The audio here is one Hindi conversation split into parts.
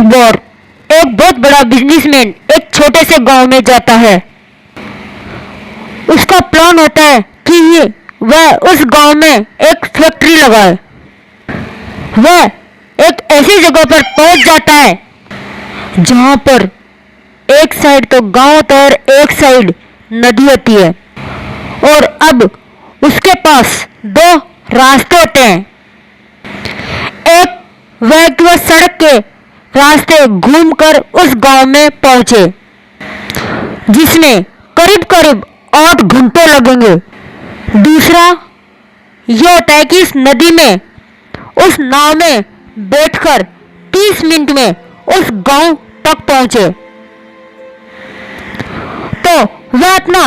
एक बार एक बहुत बड़ा बिजनेसमैन एक छोटे से गांव में जाता है। उसका प्लान होता है कि वह उस गांव में एक फैक्ट्री लगाए। वह एक ऐसी जगह पर पहुंच जाता है जहां पर एक साइड तो गांव होता है और एक साइड नदी होती है, और अब उसके पास दो रास्ते होते हैं। एक वह कि वह सड़क के रास्ते घूमकर उस गांव में पहुंचे, जिसमें करीब करीब 8 घंटे लगेंगे। दूसरा यह होता है कि इस नदी में उस नाव में बैठकर 30 मिनट में उस गांव तक पहुंचे। तो वह अपना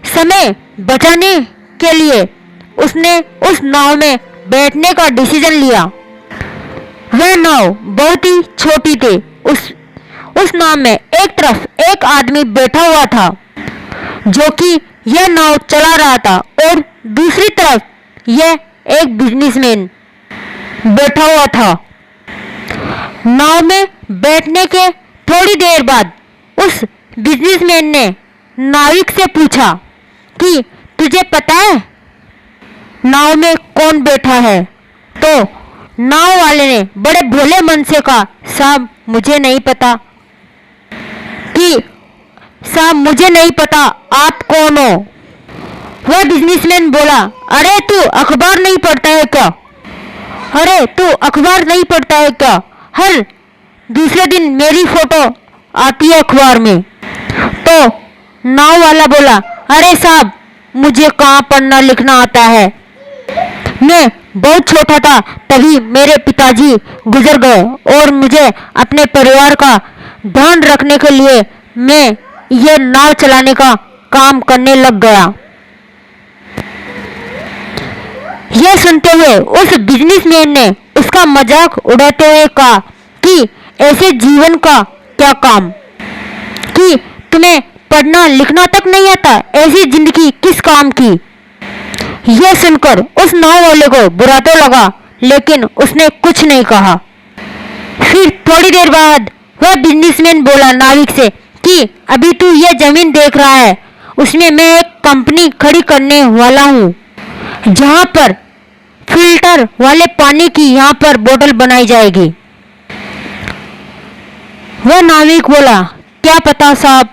समय बचाने के लिए उसने उस नाव में बैठने का डिसीजन लिया। वह नाव बहुत ही छोटी थी। उस नाव में एक तरफ एक आदमी बैठा हुआ था जो कि यह नाव चला रहा था, और दूसरी तरफ यह एक बिजनेसमैन बैठा हुआ था। नाव में बैठने के थोड़ी देर बाद उस बिजनेसमैन ने नाविक से पूछा कि तुझे पता है नाव में कौन बैठा है? तो नाव वाले ने बड़े भोले मन से कहा, साहब मुझे नहीं पता। कि साहब मुझे नहीं पता, आप कौन हो? वह बिजनेसमैन बोला, अरे तू अखबार नहीं पढ़ता है क्या? अरे तू अखबार नहीं पढ़ता है क्या? हर दूसरे दिन मेरी फोटो आती है अखबार में। तो नाव वाला बोला, अरे साहब मुझे कहाँ पढ़ना लिखना आता है, मैं बहुत छोटा था तभी मेरे पिताजी गुजर गए, और मुझे अपने परिवार का ध्यान रखने के लिए मैं ये नाव चलाने का काम करने लग गया। यह सुनते हुए उस बिजनेसमैन ने उसका मजाक उड़ाते हुए कहा कि ऐसे जीवन का क्या काम, कि तुम्हें पढ़ना लिखना तक नहीं आता, ऐसी जिंदगी किस काम की? यह सुनकर उस नाव वाले को बुरा तो लगा, लेकिन उसने कुछ नहीं कहा। फिर थोड़ी देर बाद वह बिजनेसमैन बोला नाविक से कि अभी तू यह जमीन देख रहा है, उसमें मैं एक कंपनी खड़ी करने वाला हूँ, जहाँ पर फिल्टर वाले पानी की यहाँ पर बोतल बनाई जाएगी। वह नाविक बोला, क्या पता साहब।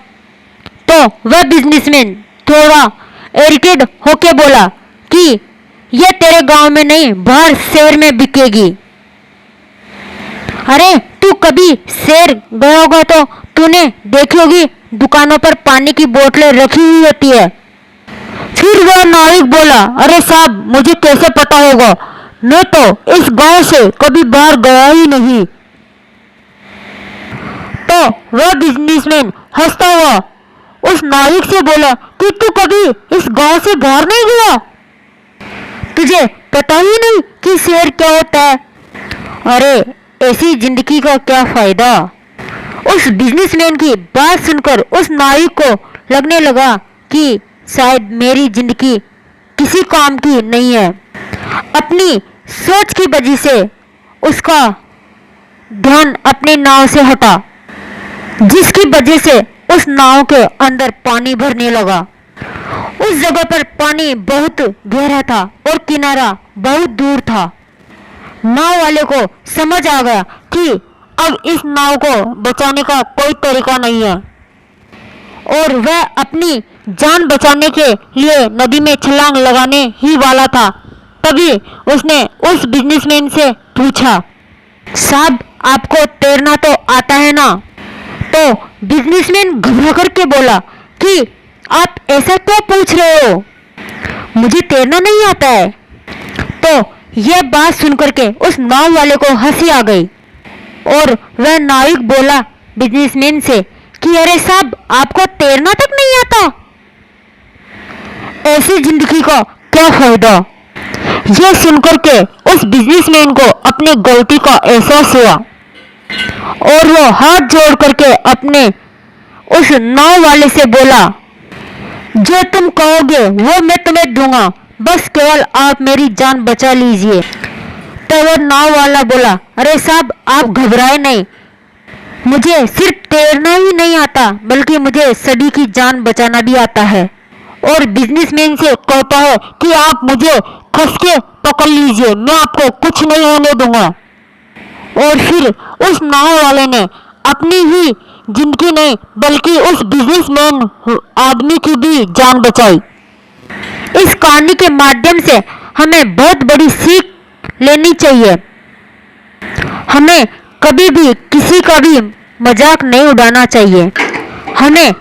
तो वह बिजनेसमैन थोड़ा इरिटेट होके बोला कि यह तेरे गांव में नहीं, बाहर शहर में बिकेगी। अरे तू कभी शहर गया होगा तो तूने देखी होगी दुकानों पर पानी की बोतलें रखी हुई होती है। फिर वह नाविक बोला, अरे साहब मुझे कैसे पता होगा, मैं तो इस गांव से कभी बाहर गया ही नहीं। तो वह बिजनेसमैन हंसता हुआ उस नाविक से बोला कि तू कभी इस गांव से बाहर नहीं गया, तुझे पता ही नहीं कि शहर क्या होता है। अरे ऐसी जिंदगी का क्या फायदा। उस बिजनेसमैन की बात सुनकर उस नाविक को लगने लगा कि शायद मेरी जिंदगी किसी काम की नहीं है। अपनी सोच की वजह से उसका ध्यान अपनी नाव से हटा, जिसकी वजह से उस नाव के अंदर पानी भरने लगा। उस जगह पर पानी बहुत गहरा था और किनारा बहुत दूर था। नाव वाले को समझ आ गया कि अब इस नाव को बचाने का कोई तरीका नहीं है, और वह अपनी जान बचाने के लिए नदी में छलांग लगाने ही वाला था। तभी उसने उस बिजनेसमैन से पूछा, साहब आपको तैरना तो आता है ना? तो बिजनेसमैन घबरा करके बोला कि आप ऐसा क्यों पूछ रहे हो, मुझे तैरना नहीं आता है। तो यह बात सुनकर के उस नाव वाले को हंसी आ गई, और वह नाविक बोला बिजनेसमैन से कि अरे साहब आपको तैरना तक नहीं आता, ऐसी जिंदगी का क्या फायदा। यह सुनकर के उस बिजनेसमैन को अपनी गलती का एहसास हुआ, और वो हाथ जोड़ करके अपने उस नाव वाले से बोला, जो तुम कहोगे वो मैं तुम्हें दूंगा, बस केवल आप मेरी जान बचा लीजिए। तो वो नाव वाला बोला, अरे साहब आप घबराए नहीं, मुझे सिर्फ तैरना ही नहीं आता बल्कि मुझे सभी की जान बचाना भी आता है। और बिजनेसमैन से कहता है कि आप मुझे कस के पकड़ लीजिए, मैं आपको कुछ नहीं होने दूंगा। और फिर उस नाव वाले ने अपनी ही जिंदगी नहीं बल्कि उस बिजनेसमैन आदमी की भी जान बचाई। इस कहानी के माध्यम से हमें बहुत बड़ी सीख लेनी चाहिए। हमें कभी भी किसी का भी मजाक नहीं उड़ाना चाहिए। हमें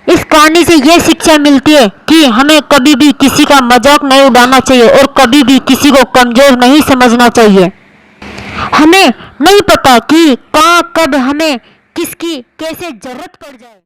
इस कहानी से यह शिक्षा मिलती है कि हमें कभी भी किसी का मजाक नहीं उड़ाना चाहिए और कभी भी किसी को कमजोर नहीं समझना चाहिए। हमें नहीं पता कि कहाँ कब हमें किसकी कैसे जरूरत पड़ जाए।